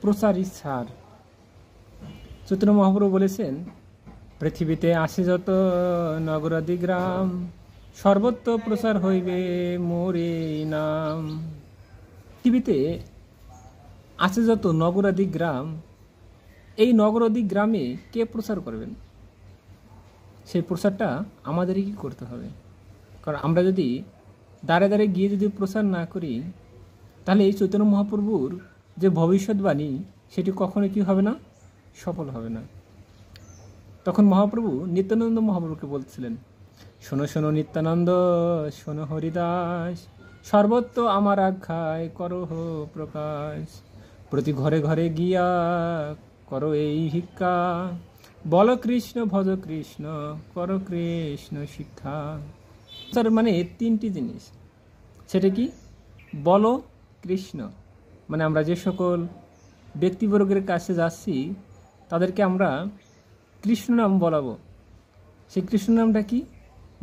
প্রচারই সার। চৈতন্য মহাপ্রভু বলেছেন, পৃথিবীতে আসে যত নগরাদি গ্রাম, সর্বত্র প্রচার হইবে মোরে নাম। পৃথিবীতে আছে যত নগরাদি গ্রাম, এই নগরাদি গ্রামে কে প্রচার করবেন? সেই প্রচারটা আমাদেরই কি করতে হবে। কারণ আমরা যদি দাঁড়ে দাঁড়ে গিয়ে যদি প্রচার না করি, তাহলে এই চৈতন্য মহাপ্রভুর যে ভবিষ্যৎবাণী সেটি কখনো কি হবে না, সফল হবে না। তখন মহাপ্রভু নিত্যানন্দ মহাপ্রভুকে বলছিলেন, শোনো শোনো নিত্যানন্দ, শোনো হরিদাস, সর্বত্র আমার আজ্ঞায় করো প্রকাশ। প্রতি ঘরে ঘরে গিয়া করো এই ভিক্ষা, বল কৃষ্ণ ভজ কৃষ্ণ, করো কৃষ্ণ শিক্ষা। তার মানে তিনটি জিনিস। সেটা কি? বলো কৃষ্ণ, মানে আমরা যে সকল ব্যক্তিবর্গের কাছে যাচ্ছি তাদেরকে আমরা কৃষ্ণ নাম বলাবো। সেই কৃষ্ণ নামটা কি?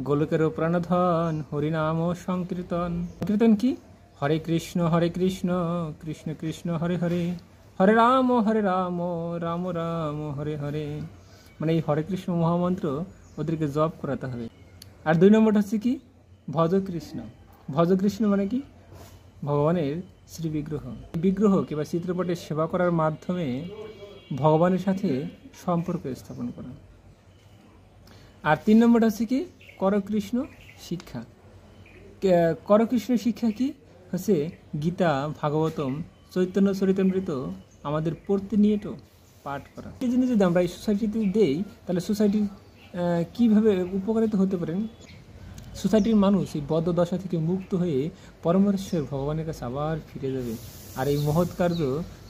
গোলকের প্রাণধন হরিনাম সংকীর্তন। কীর্তন কি? হরে কৃষ্ণ কৃষ্ণ কৃষ্ণ হরে হরে, হরে রাম রাম রাম হরে হরে। মানে এই হরে কৃষ্ণ মহামন্ত্র ওদেরকে জপ করাতে হবে। আর 2 নম্বরটা হচ্ছে কি? ভজ কৃষ্ণ। ভজ কৃষ্ণ মানে কি? ভগবানের শ্রী বিগ্রহ, বিগ্রহ কিংবা চিত্রপটের সেবা করার মাধ্যমে ভগবানের সাথে সম্পর্ক স্থাপন করা। আর 3 নম্বরটা হচ্ছে কি? করকৃষ্ণ শিক্ষা। করকৃষ্ণ শিক্ষা কি? হচ্ছে গীতা, ভাগবতম, চৈতন্য চরিতামৃত আমাদের প্রতিনিয়ত পাঠ করা। এই জিনিস যদি আমরা এই সোসাইটিতে দেই, তাহলে সোসাইটির কীভাবে উপকারিত হতে পারেন? সোসাইটির মানুষ এই বদ্ধ দশা থেকে মুক্ত হয়ে পরমেশ্বর ভগবানের কাছে আবার ফিরে যাবে। আর এই মহৎ কার্য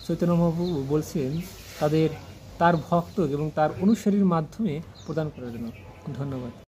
চৈতন্য মহাপ্রভু বলছেন তার ভক্ত এবং তার অনুসারীর মাধ্যমে প্রদান করার জন্য। ধন্যবাদ।